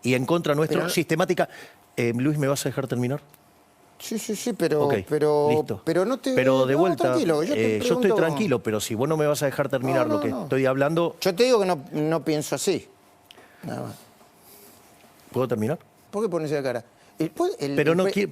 y en contra nuestro, Pero- sistemática. Luis, ¿me vas a dejar terminar? Sí, pero, Ok, listo. pero no te... Pero de no, vuelta, tranquilo, yo estoy pregunto- tranquilo, pero si vos no me vas a dejar terminar No, lo que no. estoy hablando, Yo te digo que no pienso así. Nada más. ¿puedo terminar? ¿Por qué pones esa cara? Pero no quiero-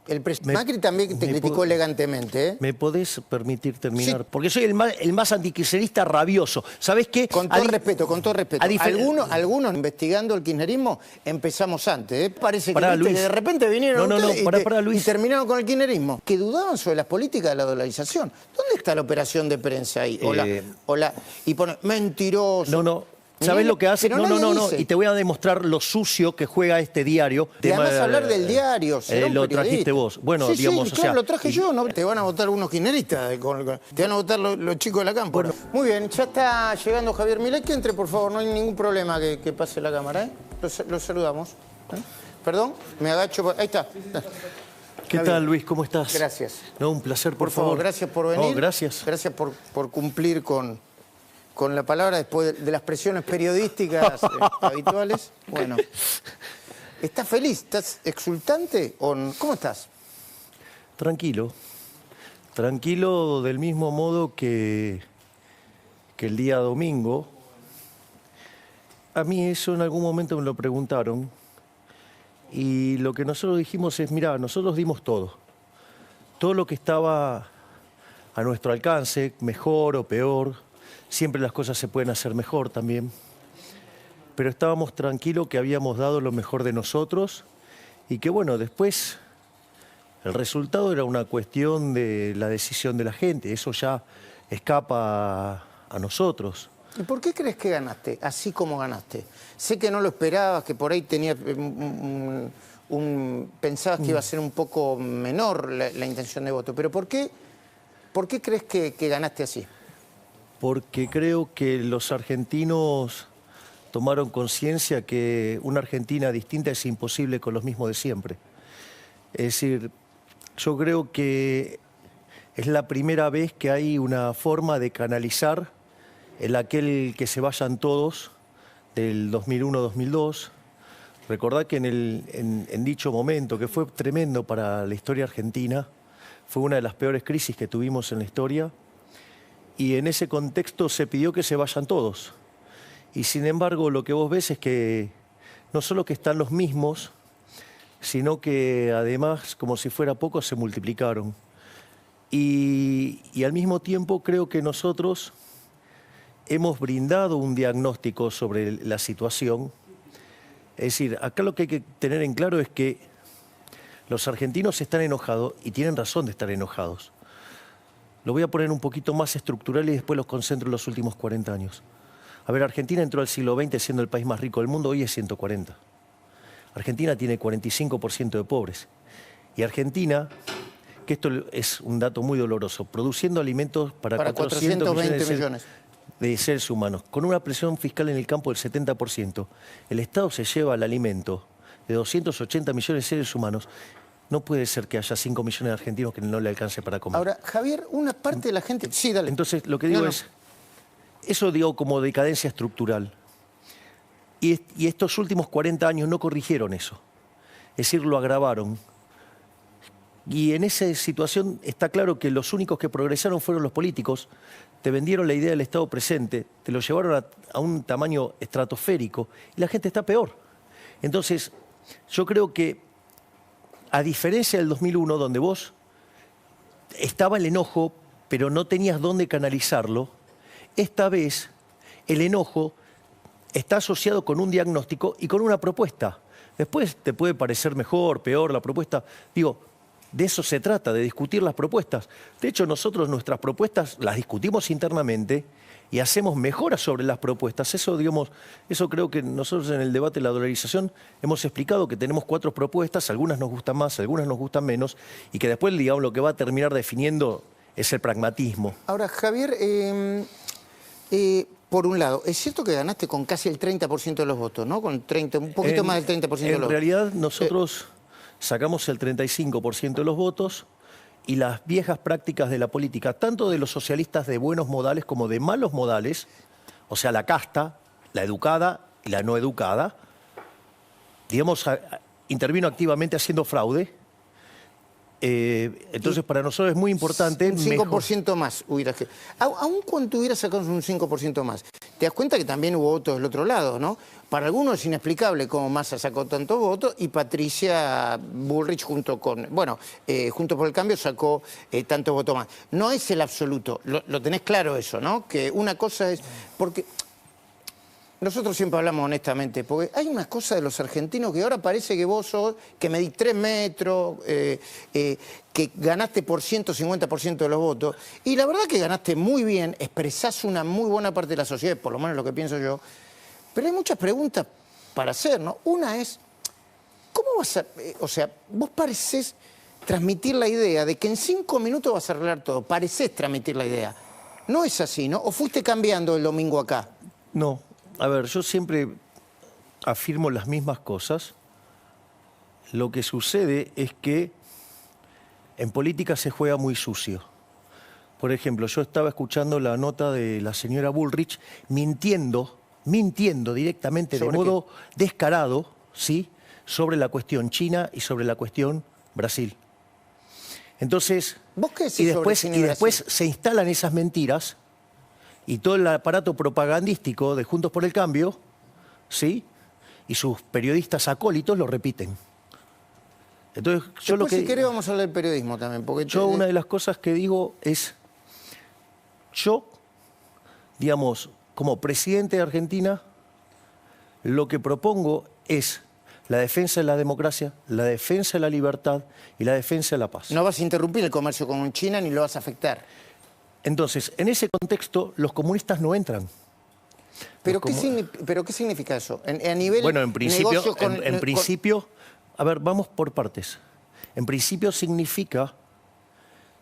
después Macri también te ¿Me criticó puedo- elegantemente, ¿eh? ¿Me podés permitir terminar? Sí. Porque soy el más antikirchnerista rabioso. ¿Sabés qué? Con todo respeto, con todo respeto. a difer- Algunos investigando el kirchnerismo empezamos antes, ¿eh? Parece que, Pará, viste, Luis. que de repente vinieron No, ustedes pará, y Luis. terminaron con el kirchnerismo. Que dudaban sobre las políticas de la dolarización. ¿Dónde está la operación de prensa ahí? Y pone, mentiroso. No. ¿Sabés lo que hace? Pero No. nadie dice. Y te voy a demostrar lo sucio que juega este diario. Y además hablar del diario. será un Lo periodista. trajiste vos. Bueno, Sí, digamos, sí, o claro, sea, lo traje yo. ¿No? Te van a votar unos kirchneristas. Te van a votar los chicos de la cámpora. Muy bien, ya está llegando Javier Milei. Que entre, por favor. No hay ningún problema que pase la cámara, ¿eh? Los saludamos. ¿Eh? Perdón, me agacho. Ahí está. ¿Qué tal, Luis? ¿Cómo estás? Gracias. No, un placer, Por favor, gracias por venir. No, gracias. Gracias por cumplir con la palabra después de las presiones periodísticas habituales. Bueno, ¿estás feliz? ¿Estás exultante? ¿Cómo estás? Tranquilo. Tranquilo del mismo modo que el día domingo. A mí eso en algún momento me lo preguntaron. Y lo que nosotros dijimos es, mirá, nosotros dimos todo. Todo lo que estaba a nuestro alcance, mejor o peor. Siempre las cosas se pueden hacer mejor también. Pero estábamos tranquilos que habíamos dado lo mejor de nosotros y que, bueno, después el resultado era una cuestión de la decisión de la gente. Eso ya escapa a nosotros. ¿Y por qué crees que ganaste, así como ganaste? Sé que no lo esperabas, que por ahí tenías pensabas que iba a ser un poco menor la intención de voto, pero ¿por qué crees que ganaste así? Porque creo que los argentinos tomaron conciencia que una Argentina distinta es imposible con los mismos de siempre. Es decir, yo creo que es la primera vez que hay una forma de canalizar el aquel que se vayan todos del 2001-2002. Recordad que en dicho momento, que fue tremendo para la historia argentina, fue una de las peores crisis que tuvimos en la historia, y en ese contexto se pidió que se vayan todos. Y sin embargo, lo que vos ves es que no solo que están los mismos, sino que además, como si fuera poco, se multiplicaron. Y al mismo tiempo creo que nosotros hemos brindado un diagnóstico sobre la situación. Es decir, acá lo que hay que tener en claro es que los argentinos están enojados y tienen razón de estar enojados. Lo voy a poner un poquito más estructural y después los concentro en los últimos 40 años. A ver, Argentina entró al siglo XX siendo el país más rico del mundo, hoy es 140. Argentina tiene 45% de pobres. Y Argentina, que esto es un dato muy doloroso, produciendo alimentos para 420 millones de seres humanos, con una presión fiscal en el campo del 70%, el Estado se lleva el alimento de 280 millones de seres humanos. No puede ser que haya 5 millones de argentinos que no le alcance para comer. Ahora, Javier, una parte de la gente... Sí, dale. Entonces, lo que digo es, eso digo como decadencia estructural. Y estos últimos 40 años no corrigieron eso. Es decir, lo agravaron. Y en esa situación está claro que los únicos que progresaron fueron los políticos. Te vendieron la idea del Estado presente, te lo llevaron a un tamaño estratosférico y la gente está peor. Entonces, yo creo que a diferencia del 2001, donde vos estaba el enojo, pero no tenías dónde canalizarlo, esta vez el enojo está asociado con un diagnóstico y con una propuesta. Después te puede parecer mejor, peor la propuesta. Digo, de eso se trata, de discutir las propuestas. De hecho, nosotros nuestras propuestas las discutimos internamente y hacemos mejoras sobre las propuestas. Eso creo que nosotros en el debate de la dolarización hemos explicado que tenemos 4 propuestas, algunas nos gustan más, algunas nos gustan menos, y que después, digamos, lo que va a terminar definiendo es el pragmatismo. Ahora, Javier, por un lado, es cierto que ganaste con casi el 30% de los votos, ¿no? Con un poquito más del 30% de los votos. En realidad, nosotros sacamos el 35% de los votos, y las viejas prácticas de la política, tanto de los socialistas de buenos modales como de malos modales, o sea, la casta, la educada y la no educada, digamos, intervino activamente haciendo fraude. Entonces, para nosotros es muy importante... Un 5% más hubieras que... Aún cuando hubieras sacado un 5% más, te das cuenta que también hubo votos del otro lado, ¿no? Para algunos es inexplicable cómo Massa sacó tantos votos y Patricia Bullrich junto con... Bueno, Juntos por el Cambio sacó tantos votos más. No es el absoluto, lo tenés claro eso, ¿no? Que una cosa es... Porque... Nosotros siempre hablamos honestamente, porque hay una cosa de los argentinos que ahora parece que vos sos, que medís 3 metros, que ganaste por 150% de los votos, y la verdad que ganaste muy bien, expresás una muy buena parte de la sociedad, por lo menos lo que pienso yo, pero hay muchas preguntas para hacer, ¿no? Una es, ¿cómo vas a...? O sea, vos parecés transmitir la idea de que en 5 minutos vas a arreglar todo, parecés transmitir la idea. No es así, ¿no? ¿O fuiste cambiando el domingo acá? No. A ver, yo siempre afirmo las mismas cosas. Lo que sucede es que en política se juega muy sucio. Por ejemplo, yo estaba escuchando la nota de la señora Bullrich mintiendo directamente de modo descarado, ¿sí?, sobre la cuestión China y sobre la cuestión Brasil. Entonces, ¿vos qué decís y después se instalan esas mentiras y todo el aparato propagandístico de Juntos por el Cambio, ¿sí?, y sus periodistas acólitos lo repiten. Entonces, yo después, si querés, vamos a hablar del periodismo también. Porque yo una de las cosas que digo es, yo, digamos, como presidente de Argentina, lo que propongo es la defensa de la democracia, la defensa de la libertad y la defensa de la paz. No vas a interrumpir el comercio con China ni lo vas a afectar. Entonces, en ese contexto, los comunistas no entran. ¿Pero qué significa eso? A nivel bueno, en principio, a ver, vamos por partes. En principio significa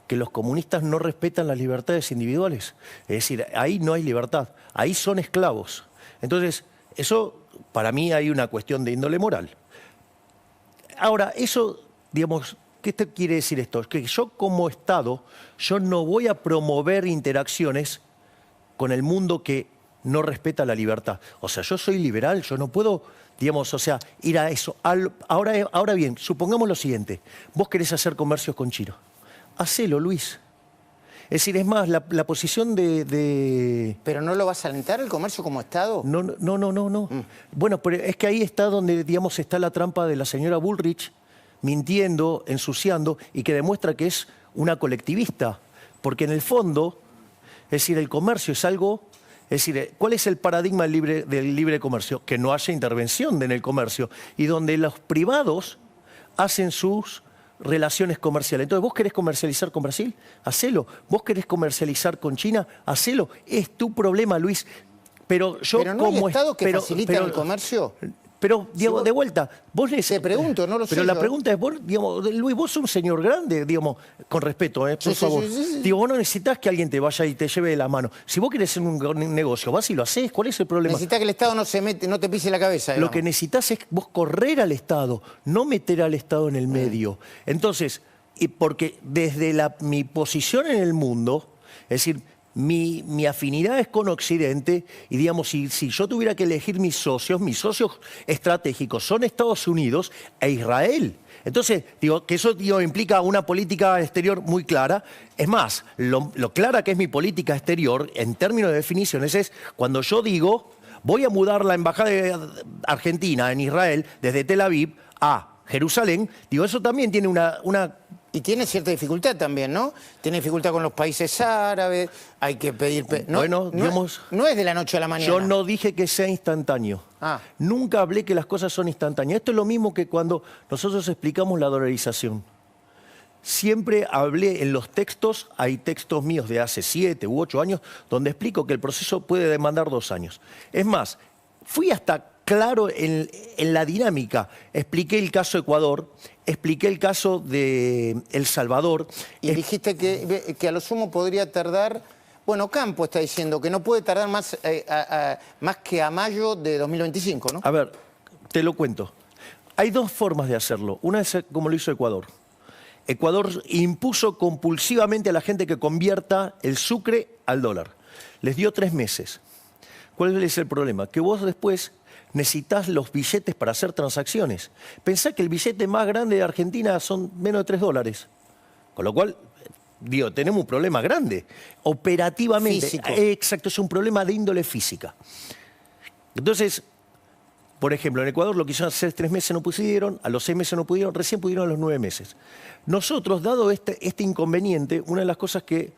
que los comunistas no respetan las libertades individuales. Es decir, ahí no hay libertad, ahí son esclavos. Entonces, eso, para mí, hay una cuestión de índole moral. Ahora, eso, digamos... ¿Qué te quiere decir esto? Que yo como Estado, yo no voy a promover interacciones con el mundo que no respeta la libertad. O sea, yo soy liberal, yo no puedo, digamos, o sea, ir a eso. Ahora bien, supongamos lo siguiente. Vos querés hacer comercios con China. Hacelo, Luis. Es decir, es más, la posición de... ¿Pero no lo vas a alentar el comercio como Estado? No. Bueno, pero es que ahí está donde, digamos, está la trampa de la señora Bullrich, mintiendo, ensuciando, y que demuestra que es una colectivista. Porque en el fondo, es decir, el comercio es algo... Es decir, ¿cuál es el paradigma del libre comercio? Que no haya intervención en el comercio y donde los privados hacen sus relaciones comerciales. Entonces, ¿vos querés comercializar con Brasil? Hacelo. ¿Vos querés comercializar con China? Hacelo. Es tu problema, Luis. Pero no hay estados que facilitan el comercio. Pero, digamos, de vuelta, vos te pregunto, no lo sé. Pero la pregunta es, vos, digamos, Luis, vos sos un señor grande, digamos, con respeto, por favor. Sí. Digo, vos no necesitas que alguien te vaya y te lleve de la mano. Si vos querés hacer un negocio, vas y lo hacés, ¿cuál es el problema? Necesitas que el Estado no te pise la cabeza. Lo que necesitas es vos correr al Estado, no meter al Estado en el medio. Entonces, porque desde mi posición en el mundo, es decir, mi afinidad es con Occidente y, digamos, si yo tuviera que elegir mis socios estratégicos son Estados Unidos e Israel. Entonces, digo, que eso implica una política exterior muy clara. Es más, lo clara que es mi política exterior, en términos de definiciones, es cuando yo digo, voy a mudar la embajada de Argentina en Israel desde Tel Aviv a Jerusalén, digo, eso también tiene una... Y tiene cierta dificultad también, ¿no? Tiene dificultad con los países árabes, hay que pedir... No es de la noche a la mañana. Yo no dije que sea instantáneo. Nunca hablé que las cosas son instantáneas. Esto es lo mismo que cuando nosotros explicamos la dolarización. Siempre hablé en los textos, hay textos míos de hace 7 u 8 años, donde explico que el proceso puede demandar 2 años. Es más, fui hasta claro en la dinámica. Expliqué el caso Ecuador, expliqué el caso de El Salvador. Y dijiste que a lo sumo podría tardar... Bueno, Campo está diciendo que no puede tardar más que a mayo de 2025, ¿no? A ver, te lo cuento. Hay 2 formas de hacerlo. Una es como lo hizo Ecuador. Ecuador impuso compulsivamente a la gente que convierta el sucre al dólar. Les dio 3 meses. ¿Cuál es el problema? Que vos después necesitas los billetes para hacer transacciones. Pensá que el billete más grande de Argentina son menos de $3. Con lo cual, digo, tenemos un problema grande. Operativamente. Físico. Exacto, es un problema de índole física. Entonces, por ejemplo, en Ecuador lo que hicieron hace 3 meses no pudieron, a los 6 meses no pudieron, recién pudieron a los 9 meses. Nosotros, dado este inconveniente, una de las cosas que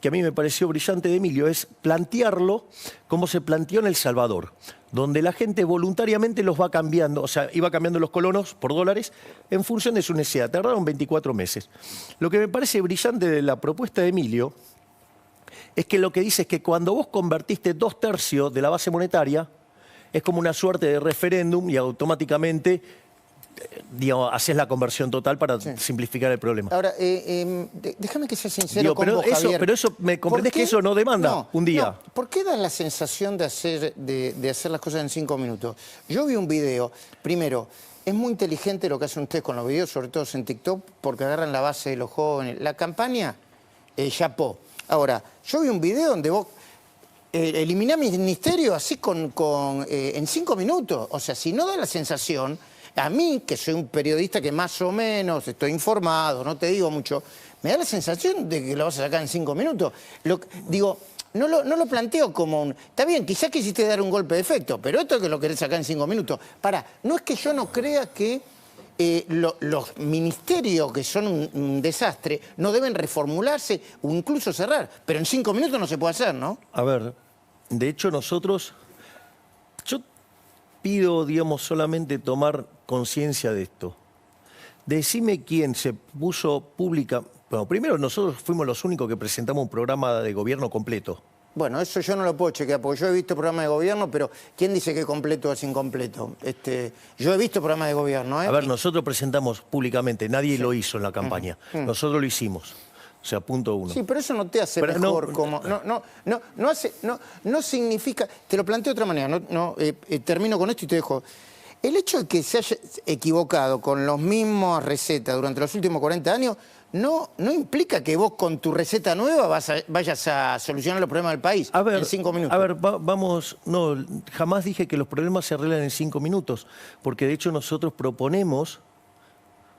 a mí me pareció brillante de Emilio es plantearlo como se planteó en El Salvador, donde la gente voluntariamente los va cambiando, o sea, iba cambiando los colonos por dólares en función de su necesidad. Tardaron 24 meses. Lo que me parece brillante de la propuesta de Emilio es que lo que dice es que cuando vos convertiste 2/3 de la base monetaria, es como una suerte de referéndum y automáticamente, digamos, haces la conversión total para simplificar el problema. Ahora, déjame que sea sincero con pero vos, eso, Javier. pero eso, ¿me comprendés que eso no demanda un día? No. ¿Por qué das la sensación de hacer las cosas en 5 minutos? Yo vi un video, primero, es muy inteligente lo que hacen ustedes con los videos, sobre todo en TikTok, porque agarran la base de los jóvenes. La campaña, chapó. Ahora, yo vi un video donde vos eliminá ministerio así en 5 minutos. O sea, si no da la sensación, a mí, que soy un periodista que más o menos estoy informado, no te digo mucho, me da la sensación de que lo vas a sacar en 5 minutos. Digo, no lo planteo como un... Está bien, quizás quisiste dar un golpe de efecto, pero esto es que lo querés sacar en 5 minutos. Pará, no es que yo no crea que los ministerios, que son un desastre, no deben reformularse o incluso cerrar. Pero en 5 minutos no se puede hacer, ¿no? A ver, de hecho nosotros... Yo pido, digamos, solamente tomar conciencia de esto. Decime quién se puso pública... Bueno, primero nosotros fuimos los únicos que presentamos un programa de gobierno completo. Bueno, eso yo no lo puedo chequear, porque yo he visto programas de gobierno, pero ¿quién dice que completo es incompleto? Yo he visto programas de gobierno, ¿eh? A ver, nosotros presentamos públicamente, nadie lo hizo en la campaña. Nosotros lo hicimos. O sea, punto 1. Sí, pero eso no te hace mejor como... No significa... Te lo planteo de otra manera, termino con esto y te dejo. El hecho de que se haya equivocado con las mismas recetas durante los últimos 40 años no implica que vos con tu receta nueva vayas a solucionar los problemas del país en 5 minutos. A ver, vamos... No, jamás dije que los problemas se arreglan en 5 minutos, porque de hecho nosotros proponemos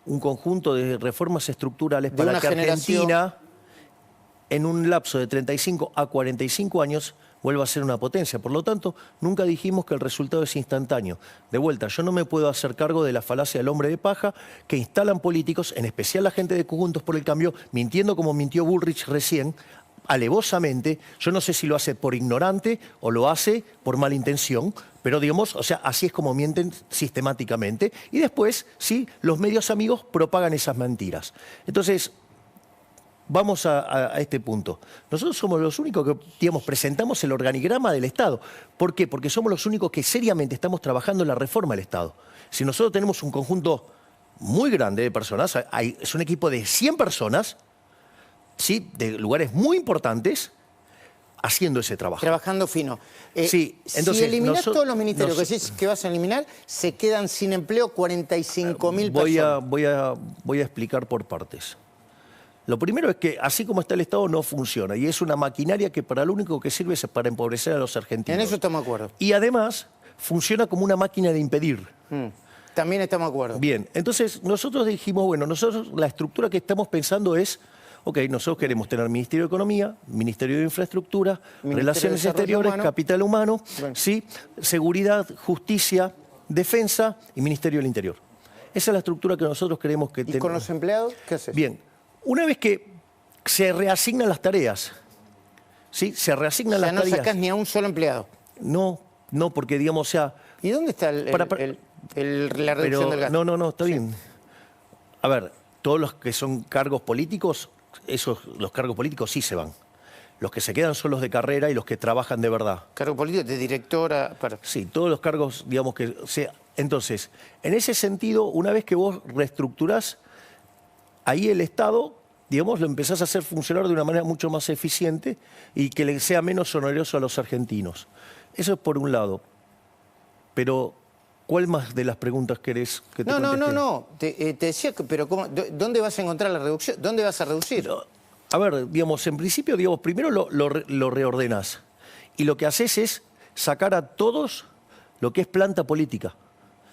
un conjunto de reformas estructurales para que Argentina, en un lapso de 35 a 45 años, vuelva a ser una potencia. Por lo tanto, nunca dijimos que el resultado es instantáneo. De vuelta, yo no me puedo hacer cargo de la falacia del hombre de paja que instalan políticos, en especial la gente de Juntos por el Cambio, mintiendo como mintió Bullrich recién, alevosamente. Yo no sé si lo hace por ignorante o lo hace por mala intención, pero digamos, o sea, así es como mienten sistemáticamente. Y después, sí, los medios amigos propagan esas mentiras. Entonces, vamos a este punto. Nosotros somos los únicos que, digamos, presentamos el organigrama del Estado. ¿Por qué? Porque somos los únicos que seriamente estamos trabajando en la reforma del Estado. Si nosotros tenemos un conjunto muy grande de personas, es un equipo de 100 personas, ¿sí?, de lugares muy importantes, haciendo ese trabajo. Trabajando fino. Sí, entonces, si eliminás todos los ministerios que decís que vas a eliminar, se quedan sin empleo 45.000 personas. Voy a explicar por partes. Lo primero es que, así como está el Estado, no funciona. Y es una maquinaria que para lo único que sirve es para empobrecer a los argentinos. En eso estamos de acuerdo. Y además, funciona como una máquina de impedir. También estamos de acuerdo. Bien, entonces nosotros dijimos, bueno, nosotros la estructura que estamos pensando es, ok, nosotros queremos tener Ministerio de Economía, Ministerio de Infraestructura, Relaciones Exteriores, Capital Humano, ¿sí?, Seguridad, Justicia, Defensa y Ministerio del Interior. Esa es la estructura que nosotros queremos que ¿Y con los empleados qué haces? Bien, una vez que se reasignan las tareas, ¿sí?, se reasignan las tareas. O sea, no sacás ni a un solo empleado. No, porque digamos, o sea... ¿Y dónde está la reducción del gasto? No, está bien. A ver, todos los que son cargos políticos, los cargos políticos sí se van. Los que se quedan son los de carrera y los que trabajan de verdad. Cargo político, de directora... Sí, todos los cargos, digamos que... Entonces, en ese sentido, una vez que vos reestructurás, ahí el Estado, digamos, lo empezás a hacer funcionar de una manera mucho más eficiente y que le sea menos oneroso a los argentinos. Eso es por un lado. Pero, ¿cuál más de las preguntas querés que te conteste? No. Te decía, pero ¿dónde vas a encontrar la reducción? ¿Dónde vas a reducir? A ver, digamos, en principio, digamos, primero lo reordenás. Y lo que haces es sacar a todos lo que es planta política.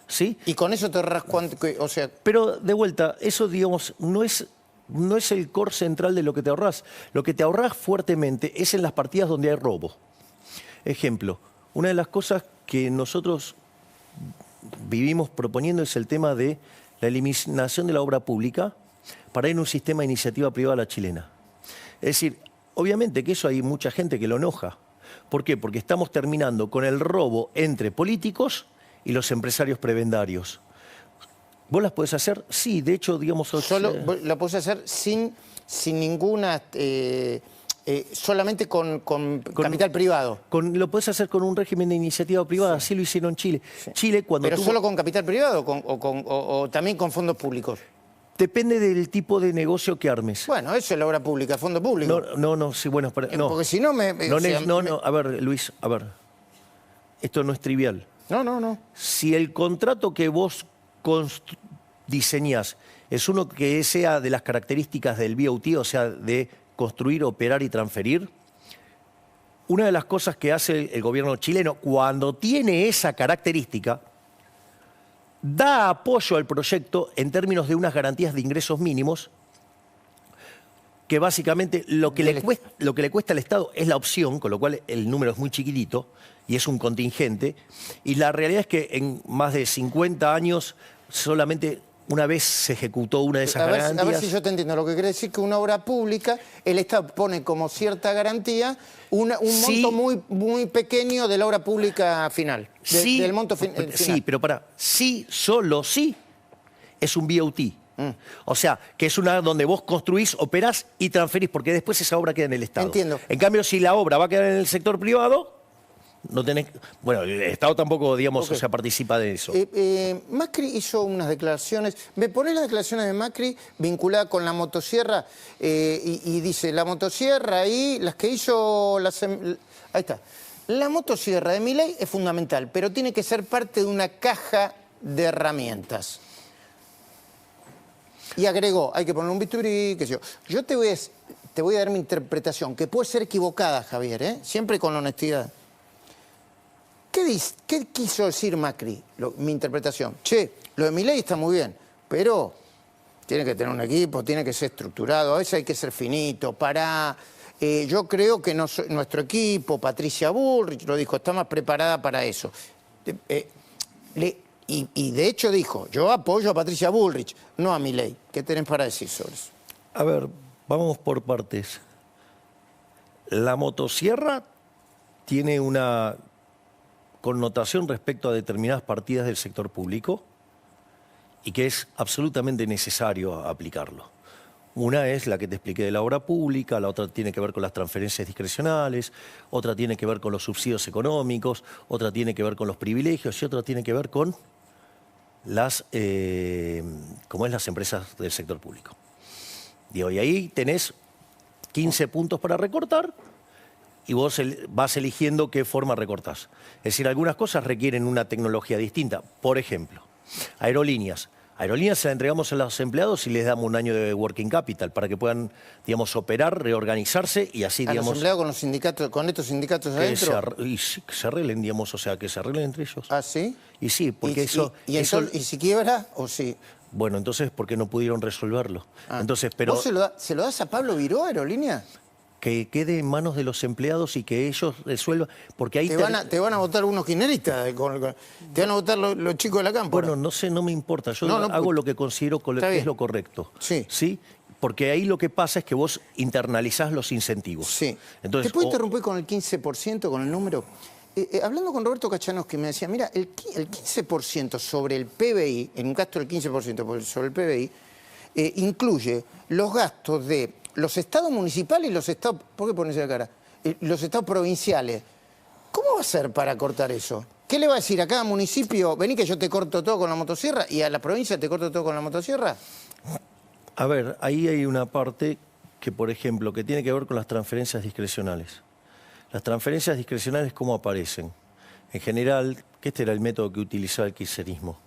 ¿Sí? Y con eso te ahorras cuánto, o sea... Pero de vuelta, eso digamos, no es el core central de lo que te ahorras. Lo que te ahorras fuertemente es en las partidas donde hay robo. Ejemplo, una de las cosas que nosotros vivimos proponiendo es el tema de la eliminación de la obra pública para ir a un sistema de iniciativa privada a la chilena. Es decir, obviamente que eso hay mucha gente que lo enoja. ¿Por qué? Porque estamos terminando con el robo entre políticos y los empresarios prebendarios. ¿Vos las podés hacer? Sí, de hecho, digamos... Solo la podés hacer sin ninguna... solamente con capital privado. Lo podés hacer con un régimen de iniciativa privada, así lo hicieron en Chile. Sí. Chile cuando ¿Pero solo con capital privado o también con fondos públicos? Depende del tipo de negocio que armes. Bueno, eso es la obra pública, fondo público. No, sí, bueno, no. Porque si no me... No, a ver, Luis, a ver. Esto no es trivial. No. Si el contrato que vos diseñás es uno que sea de las características del BOT, o sea, de construir, operar y transferir, una de las cosas que hace el gobierno chileno cuando tiene esa característica, da apoyo al proyecto en términos de unas garantías de ingresos mínimos, que básicamente lo que le cuesta al Estado es la opción, con lo cual el número es muy chiquitito y es un contingente, y la realidad es que en más de 50 años solamente una vez se ejecutó una de esas garantías. A ver si yo te entiendo. Lo que quiere decir que una obra pública, el Estado pone como cierta garantía un monto muy pequeño de la obra pública final. Del monto final. Sí, pero solo sí es un BOT. O sea, que es una donde vos construís, operás y transferís, porque después esa obra queda en el Estado. Entiendo. En cambio, si la obra va a quedar en el sector privado, no tenés... Bueno, el Estado tampoco, digamos, o sea, participa de eso. Macri hizo unas declaraciones. ¿Me ponés las declaraciones de Macri vinculadas con la motosierra? Y dice, la motosierra y las que hizo... Ahí está. La motosierra de Milei es fundamental, pero tiene que ser parte de una caja de herramientas. Y agregó, hay que poner un bisturí, qué sé yo. Yo te voy a dar mi interpretación, que puede ser equivocada, Javier, siempre con honestidad. ¿Qué quiso decir Macri? Mi interpretación. Che, lo de Milei está muy bien, pero tiene que tener un equipo, tiene que ser estructurado, a veces hay que ser finito, yo creo que nuestro equipo, Patricia Bullrich, lo dijo, está más preparada para eso. Y de hecho dijo, yo apoyo a Patricia Bullrich, no a Milei. ¿Qué tenés para decir sobre eso? A ver, vamos por partes. La motosierra tiene una connotación respecto a determinadas partidas del sector público y que es absolutamente necesario aplicarlo. Una es la que te expliqué de la obra pública, la otra tiene que ver con las transferencias discrecionales, otra tiene que ver con los subsidios económicos, otra tiene que ver con los privilegios y otra tiene que ver con las empresas del sector público. Digo, y ahí tenés 15 puntos para recortar y vos vas eligiendo qué forma recortás. Es decir, algunas cosas requieren una tecnología distinta. Por ejemplo, aerolíneas. Aerolíneas se la entregamos a los empleados y les damos un año de working capital para que puedan, digamos, operar, reorganizarse y así, digamos... ¿A los empleados con los sindicatos, con estos sindicatos adentro? Que se arreglen, digamos, o sea, que se arreglen entre ellos. ¿Ah, sí? Y sí, porque ¿Y si quiebra o sí? Bueno, entonces, ¿por qué no pudieron resolverlo? Entonces, pero... ¿Vos se lo das a Pablo Viró, Aerolínea? Que quede en manos de los empleados y que ellos resuelvan, porque ahí... Te van a votar unos kirchneristas, te van a votar los chicos de la cámpora. Bueno, no sé, no me importa, yo hago lo que considero que es lo correcto. Sí. ¿Sí? Porque ahí lo que pasa es que vos internalizás los incentivos. Sí. Entonces, ¿Te puedo interrumpir con el 15%, con el número? Hablando con Roberto Kachanowski me decía, mira, el 15% sobre el PBI, en un gasto del 15% sobre el PBI, incluye los gastos de los estados municipales y los estados... ¿Por qué pones la cara? Los estados provinciales. ¿Cómo va a ser para cortar eso? ¿Qué le va a decir a cada municipio? Vení que yo te corto todo con la motosierra y a la provincia te corto todo con la motosierra. A ver, ahí hay una parte que, por ejemplo, que tiene que ver con las transferencias discrecionales. Las transferencias discrecionales, ¿cómo aparecen? En general, que este era el método que utilizaba el kirchnerismo.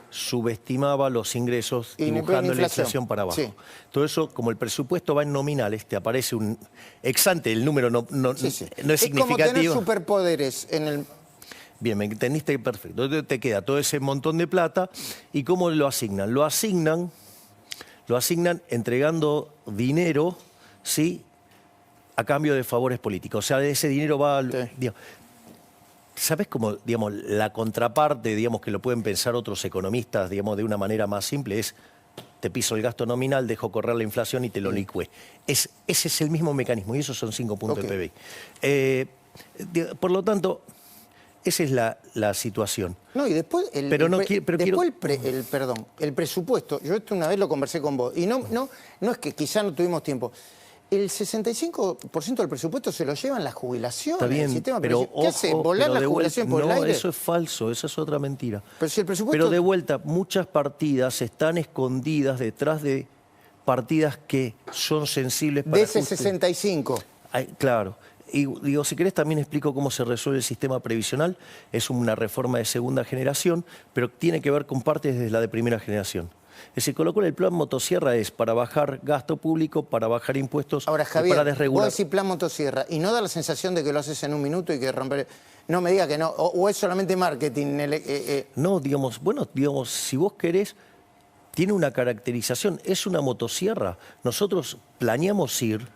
Subestimaba los ingresos dibujando la inflación para abajo. Sí. Todo eso, como el presupuesto va en nominales, te aparece un ex ante, el número no es significativo. Es como tener superpoderes en el... Bien, me entendiste perfecto. Entonces te queda todo ese montón de plata. ¿Y cómo lo asignan? Lo asignan entregando dinero, ¿sí?, a cambio de favores políticos. O sea, ese dinero va... Sí. Digamos, ¿sabes cómo, digamos, la contraparte, digamos, que lo pueden pensar otros economistas, digamos, de una manera más simple, es te piso el gasto nominal, dejo correr la inflación y te lo licué? Ese es el mismo mecanismo y esos son 5 puntos de PBI. Por lo tanto, esa es la situación. No, y después el presupuesto. Yo esto una vez lo conversé con vos. Y no es que quizá no tuvimos tiempo. El 65% del presupuesto se lo llevan las jubilaciones. Está bien, el sistema, pero ¿qué hace? ¿Volar las jubilaciones por el aire? No, eso es falso, esa es otra mentira. Pero si el presupuesto... Pero de vuelta, muchas partidas están escondidas detrás de partidas que son sensibles para... De ese 65. Ay, claro. Y digo, si querés también explico cómo se resuelve el sistema previsional. Es una reforma de segunda generación, pero tiene que ver con partes de la de primera generación. Es decir, con lo cual el plan motosierra es para bajar gasto público, para bajar impuestos, ahora, Javier, para desregular. vos decís plan motosierra y no da la sensación de que lo haces en un minuto y que romper... No me diga que no, o es solamente marketing. No, digamos, si vos querés, tiene una caracterización, es una motosierra. Nosotros planeamos ir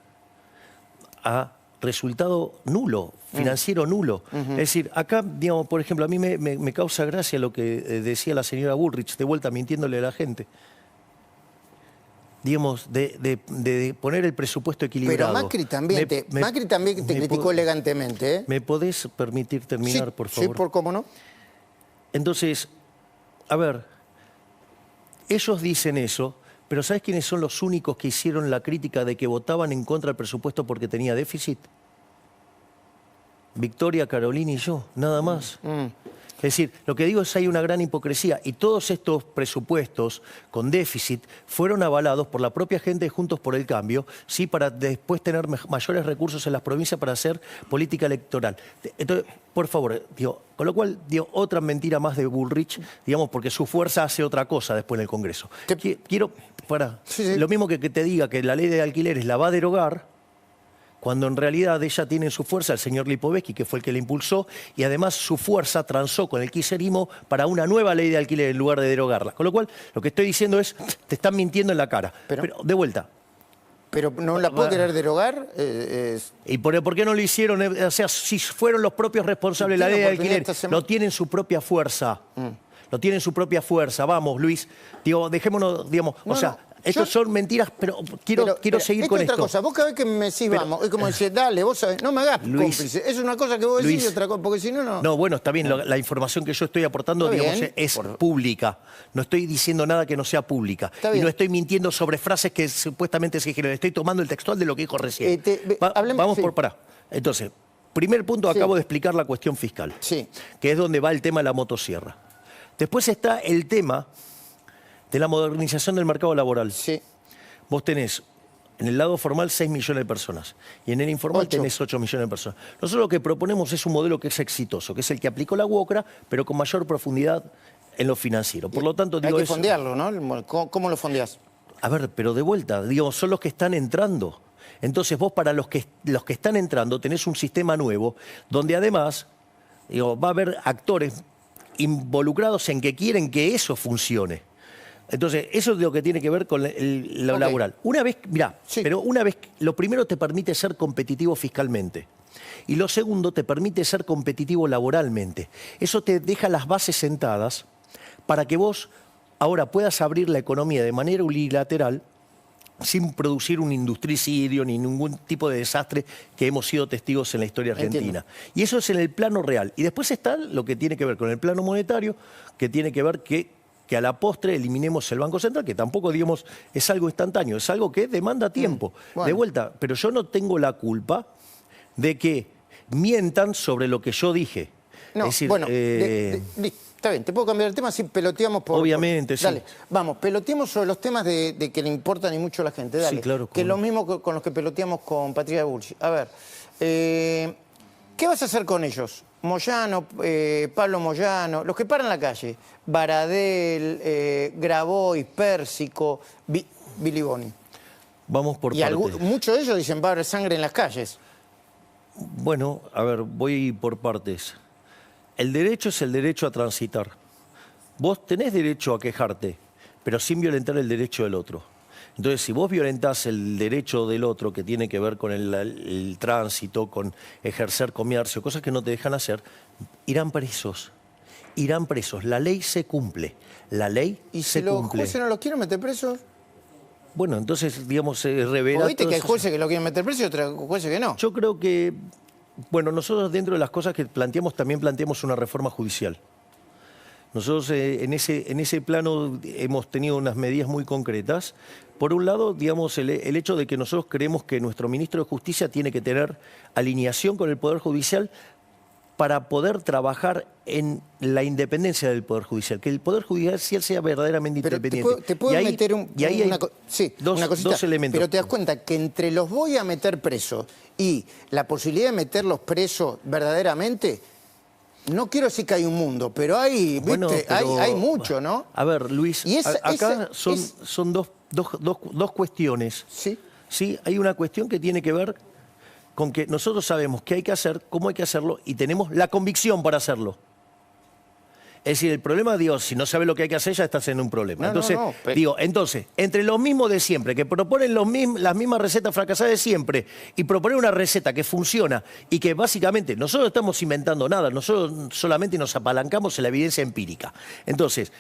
a resultado nulo, financiero nulo. Es decir, acá, digamos, por ejemplo, a mí me causa gracia lo que decía la señora Bullrich, de vuelta mintiéndole a la gente. Digamos, de poner el presupuesto equilibrado. Pero Macri también te criticó elegantemente, ¿eh? ¿Me podés permitir terminar, sí, por favor? Sí, cómo no. Entonces, a ver, ellos dicen eso, pero ¿sabes quiénes son los únicos que hicieron la crítica de que votaban en contra del presupuesto porque tenía déficit? Victoria, Carolina y yo, nada más. Es decir, lo que digo es que hay una gran hipocresía y todos estos presupuestos con déficit fueron avalados por la propia gente de Juntos por el Cambio, ¿sí?, para después tener mayores recursos en las provincias para hacer política electoral. Entonces, por favor, digo, con lo cual, digo, otra mentira más de Bullrich, digamos, porque su fuerza hace otra cosa después en el Congreso. Quiero, lo mismo que te diga que la ley de alquileres la va a derogar, cuando en realidad ella tiene en su fuerza el señor Lipovetsky, que fue el que la impulsó, y además su fuerza transó con el kirchnerismo para una nueva ley de alquiler en lugar de derogarla. Con lo cual, lo que estoy diciendo es, te están mintiendo en la cara. Pero de vuelta. ¿Pero no la puede querer derogar? ¿Y por qué no lo hicieron? O sea, si fueron los propios responsables de la ley de alquiler, no tienen su propia fuerza. No tienen su propia fuerza. Vamos, Luis, digo, dejémonos, digamos, estos son mentiras, pero quiero seguir con esto. Otra cosa, vos cada vez que me decís vamos, es como decir, dale, vos sabés, no me hagas cómplice. Es una cosa que vos decís y otra cosa, porque si no, no. No, bueno, está bien, la información que yo estoy aportando, digamos, es pública. No estoy diciendo nada que no sea pública. Y no estoy mintiendo sobre frases que supuestamente se dijeron. Estoy tomando el textual de lo que dijo recién. Vamos por pará. Entonces, primer punto, acabo de explicar la cuestión fiscal, que es donde va el tema de la motosierra. Después está el tema de la modernización del mercado laboral. Vos tenés en el lado formal 6 millones de personas y en el informal tenés 8 millones de personas. Nosotros lo que proponemos es un modelo que es exitoso, que es el que aplicó la UOCRA, pero con mayor profundidad en lo financiero. Por lo tanto, digo, hay que fondearlo, ¿no? ¿Cómo lo fondeás? A ver, pero de vuelta, digamos, son los que están entrando. Entonces vos para los que están entrando tenés un sistema nuevo donde además, digo, va a haber actores involucrados en que quieren que eso funcione. Entonces, eso es lo que tiene que ver con lo laboral. Una vez, mirá, pero una vez, lo primero te permite ser competitivo fiscalmente. Y lo segundo te permite ser competitivo laboralmente. Eso te deja las bases sentadas para que vos ahora puedas abrir la economía de manera unilateral sin producir un industricidio ni ningún tipo de desastre que hemos sido testigos en la historia argentina. Entiendo. Y eso es en el plano real. Y después está lo que tiene que ver con el plano monetario, que tiene que ver que a la postre eliminemos el Banco Central, que tampoco, digamos, es algo instantáneo, es algo que demanda tiempo. Bueno. De vuelta, pero yo no tengo la culpa de que mientan sobre lo que yo dije. No, es decir, bueno, está bien, te puedo cambiar el tema si peloteamos por... Obviamente, sí. Dale, vamos, peloteamos sobre los temas de que le importan y mucho a la gente, dale. Sí, claro. Que es lo mismo con los que peloteamos con Patricia Bullrich. A ver, ¿qué vas a hacer con ellos? Moyano, Pablo Moyano, los que paran la calle, Baradel, Grabois, Pérsico, Billy Boni. Vamos por partes. Muchos de ellos dicen va a haber sangre en las calles. Bueno, a ver, voy por partes. el derecho es el derecho a transitar. Vos tenés derecho a quejarte, pero sin violentar el derecho del otro. Entonces, si vos violentás el derecho del otro, que tiene que ver con el tránsito, con ejercer comercio, cosas que no te dejan hacer, irán presos. Irán presos. La ley se cumple. La ley ¿Y se si los cumple. jueces no los quieren meter presos? Bueno, entonces, digamos, se revela... Viste que hay jueces que lo quieren meter preso y otros jueces que no. Yo creo que, bueno, nosotros dentro de las cosas que planteamos, también planteamos una reforma judicial. Nosotros en ese plano hemos tenido unas medidas muy concretas. Por un lado, digamos, el hecho de que nosotros creemos que nuestro ministro de Justicia tiene que tener alineación con el Poder Judicial para poder trabajar en la independencia del Poder Judicial, que el Poder Judicial sea verdaderamente Pero independiente. te puedo meter una cosita, dos elementos. Pero te das cuenta que entre los voy a meter presos y la posibilidad de meterlos presos verdaderamente, no quiero decir que hay un mundo, pero hay, ¿viste? Bueno, pero, hay mucho, ¿no? A ver, Luis, Y acá son dos cuestiones. Sí. Sí, hay una cuestión que tiene que ver con que nosotros sabemos qué hay que hacer, cómo hay que hacerlo, y tenemos la convicción para hacerlo. Es decir, el problema, digo, si no sabes lo que hay que hacer, ya estás en un problema. Entonces, entonces, entre los mismos de siempre, que proponen las mismas recetas fracasadas de siempre, y proponer una receta que funciona, y que básicamente nosotros no estamos inventando nada, nosotros solamente nos apalancamos en la evidencia empírica. Entonces,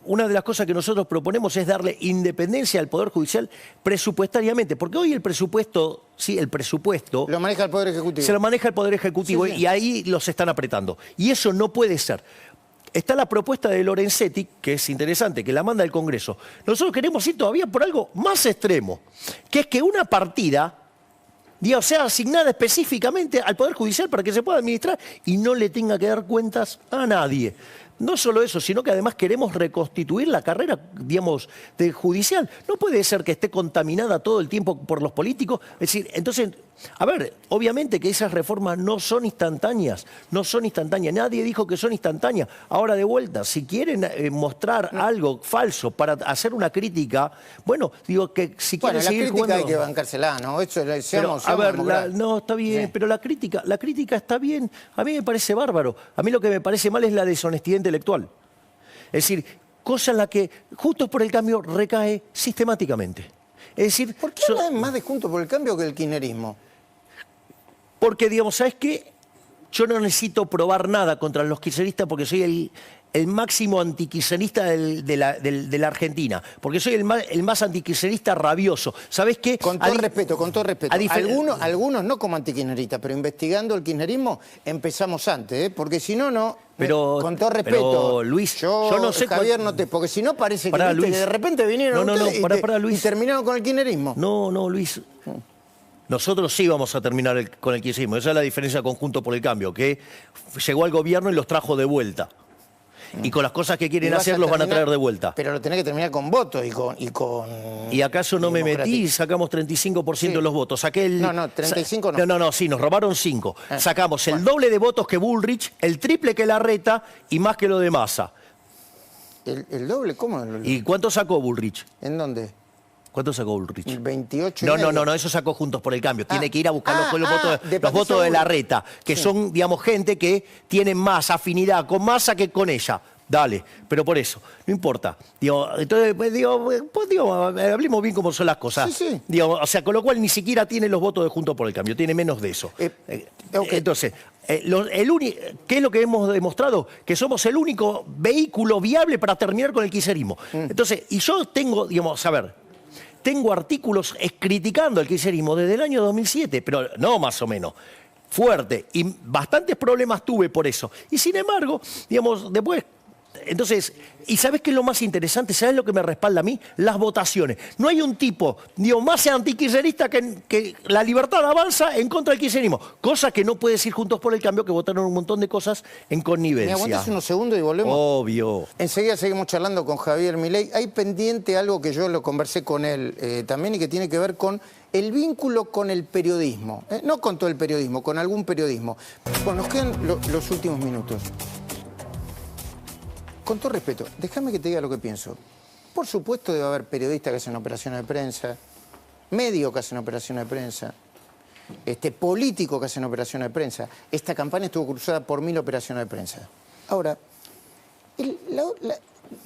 una de las cosas que nosotros proponemos es darle independencia al Poder Judicial presupuestariamente, porque hoy el presupuesto, sí, el presupuesto... Lo maneja el Poder Ejecutivo. Se lo maneja el Poder Ejecutivo, sí. Y ahí los están apretando. Y eso no puede ser. Está la propuesta de Lorenzetti, que es interesante, que la manda el Congreso. Nosotros queremos ir todavía por algo más extremo, que es que una partida, digamos, sea asignada específicamente al Poder Judicial para que se pueda administrar y no le tenga que dar cuentas a nadie. No solo eso, sino que además queremos reconstituir la carrera, digamos, de judicial. No puede ser que esté contaminada todo el tiempo por los políticos. Es decir, entonces, a ver, obviamente que esas reformas no son instantáneas, no son instantáneas. Nadie dijo que son instantáneas. Ahora, de vuelta, si quieren mostrar algo falso para hacer una crítica, bueno, digo que si quieren seguir jugando... la crítica hay que bancársela, ¿no? Eso, no, está bien, sí. Pero la crítica está bien. A mí me parece bárbaro. A mí lo que me parece mal es la deshonestidad intelectual. Es decir, cosa en la que Juntos por el Cambio recae sistemáticamente. Es decir, ¿por qué hablan más de Juntos por el Cambio que el kirchnerismo? Porque, digamos, ¿sabes qué? Yo no necesito probar nada contra los kirchneristas porque soy el máximo antikirchnerista de la Argentina. Porque soy el más antikirchnerista rabioso. ¿Sabés qué? Con todo respeto. Algunos no como antikirchneristas, pero investigando el kirchnerismo empezamos antes, ¿eh? Porque si no... Pero, con todo respeto, pero, Luis, yo no sé Javier, porque si no parece que de repente vinieron y terminaron con el kirchnerismo. No, Luis. Nosotros sí vamos a terminar con el kirchnerismo. Esa es la diferencia con Juntos por el Cambio, que llegó al gobierno y los trajo de vuelta. Y con las cosas que quieren hacer los van a traer de vuelta. Pero lo tenés que terminar con votos y con... ¿Y acaso no me metí y sacamos 35% de los votos? Saqué el... No, 35 no. No, sí, nos robaron 5. Sacamos el doble de votos que Bullrich, el triple que Larreta y más que lo de Massa. ¿El doble? ¿Cómo? ¿Y cuánto sacó Bullrich? ¿En dónde? ¿Cuánto sacó Bullrich? 28. No, eso sacó Juntos por el Cambio. Tiene que ir a buscar los votos de Larreta, que son, digamos, gente que tiene más afinidad con Massa que con ella. Dale, pero por eso, no importa. Entonces, hablemos bien cómo son las cosas. Sí. O sea, con lo cual ni siquiera tiene los votos de Juntos por el Cambio, tiene menos de eso. Entonces, ¿qué es lo que hemos demostrado? Que somos el único vehículo viable para terminar con el kirchnerismo. Entonces, y yo tengo, tengo artículos criticando el kirchnerismo desde el año 2007, pero no más o menos. Fuerte. Y bastantes problemas tuve por eso. Y sin embargo, después... Entonces, ¿y sabes qué es lo más interesante? ¿Sabes lo que me respalda a mí? Las votaciones. No hay un tipo, más antikirchnerista que la Libertad Avanza en contra del kirchnerismo. Cosa que no puede decir Juntos por el Cambio, que votaron un montón de cosas en connivencia. ¿Me aguantas unos segundos y volvemos? Obvio. Enseguida seguimos charlando con Javier Milei. Hay pendiente algo que yo lo conversé con él también y que tiene que ver con el vínculo con el periodismo. No con todo el periodismo, con algún periodismo. Bueno, nos quedan los últimos minutos. Con todo respeto, déjame que te diga lo que pienso. Por supuesto debe haber periodistas que hacen operaciones de prensa, medios que hacen operaciones de prensa, políticos que hacen operaciones de prensa. Esta campaña estuvo cruzada por 1000 operaciones de prensa. Ahora,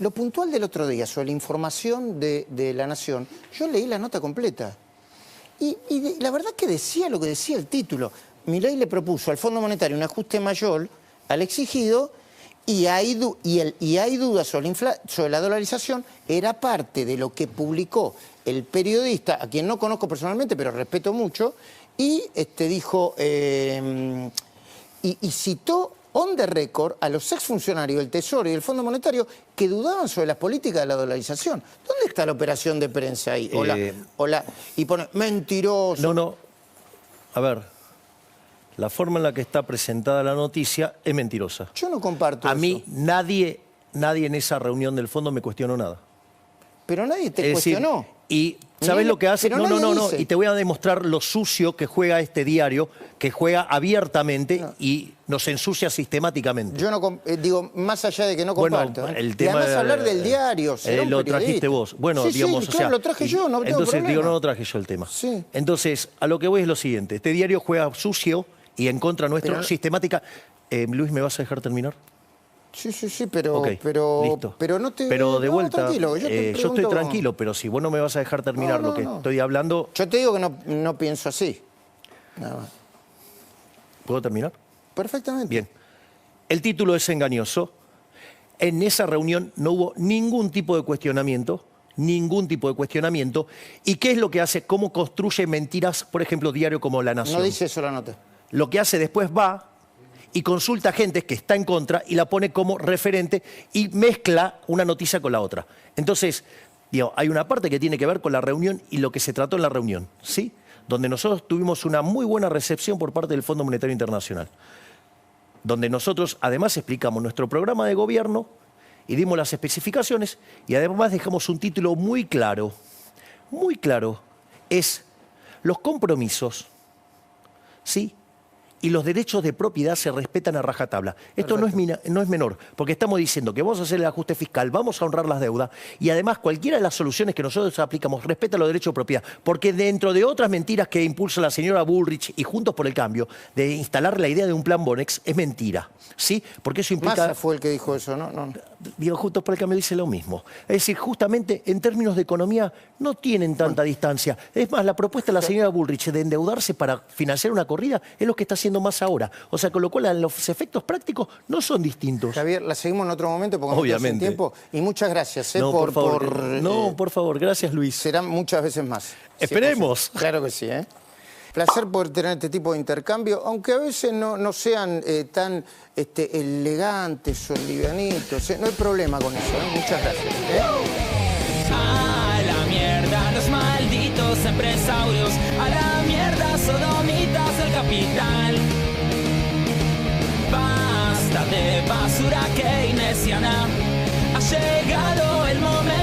lo puntual del otro día sobre la información de La Nación, yo leí la nota completa. Y la verdad que decía lo que decía el título. Milei le propuso al Fondo Monetario un ajuste mayor al exigido y hay dudas sobre la dolarización. Era parte de lo que publicó el periodista, a quien no conozco personalmente, pero respeto mucho, y dijo, y citó on the record a los exfuncionarios del Tesoro y del Fondo Monetario que dudaban sobre las políticas de la dolarización. ¿Dónde está la operación de prensa ahí? Y pone, mentiroso. No. A ver, la forma en la que está presentada la noticia es mentirosa. Yo no comparto eso. A mí nadie en esa reunión del fondo me cuestionó nada. Pero nadie te cuestionó. Y ¿sabes lo que hace? No. Dice. Y te voy a demostrar lo sucio que juega este diario, que juega abiertamente y nos ensucia sistemáticamente. Yo no digo, más allá de que no comparto. Bueno, el tema y además hablar del diario. Lo trajiste vos. Bueno, sí, digamos, sí, claro, lo traje yo, no tengo entonces, problema. digo, no lo traje yo el tema. Sí. Entonces, a lo que voy es lo siguiente. Este diario juega sucio y en contra nuestro, sistemática. Luis, ¿me vas a dejar terminar? Sí, pero, Okay, listo. pero no te... Pero de vuelta, tranquilo, yo estoy tranquilo, pero si vos no me vas a dejar terminar lo que estoy hablando... Yo te digo que no pienso así. Nada más. ¿Puedo terminar? Perfectamente. Bien. El título es engañoso. En esa reunión no hubo ningún tipo de cuestionamiento. ¿Y qué es lo que hace? ¿Cómo construye mentiras, por ejemplo, diario como La Nación? No dice eso la nota. Lo que hace después va y consulta a gente que está en contra y la pone como referente y mezcla una noticia con la otra. Entonces, digo, hay una parte que tiene que ver con la reunión y lo que se trató en la reunión, ¿sí? Donde nosotros tuvimos una muy buena recepción por parte del Fondo Monetario Internacional. Donde nosotros además explicamos nuestro programa de gobierno y dimos las especificaciones y además dejamos un título muy claro, es los compromisos, ¿sí? Y los derechos de propiedad se respetan a rajatabla. Esto no es menor, porque estamos diciendo que vamos a hacer el ajuste fiscal, vamos a honrar las deudas y además cualquiera de las soluciones que nosotros aplicamos respeta los derechos de propiedad, porque dentro de otras mentiras que impulsa la señora Bullrich y Juntos por el Cambio, de instalar la idea de un plan Bonex, es mentira, ¿sí? Porque eso implica... Massa fue el que dijo eso, ¿no? Digo, Juntos por el Cambio dice lo mismo. Es decir, justamente en términos de economía no tienen tanta distancia. Es más, la propuesta de la señora Bullrich de endeudarse para financiar una corrida es lo que está haciendo más ahora. O sea, con lo cual los efectos prácticos no son distintos. Javier, la seguimos en otro momento porque obviamente no tiempo. Y muchas gracias por favor, gracias Luis. Serán muchas veces más. Esperemos. Claro que sí, ¿eh? Placer poder tener este tipo de intercambio, aunque a veces no sean tan elegantes o livianitos. No hay problema con eso, ¿eh? Muchas gracias. A la mierda los malditos empresarios, a la mierda sodomitas del capital. Basta de basura keynesiana, ha llegado el momento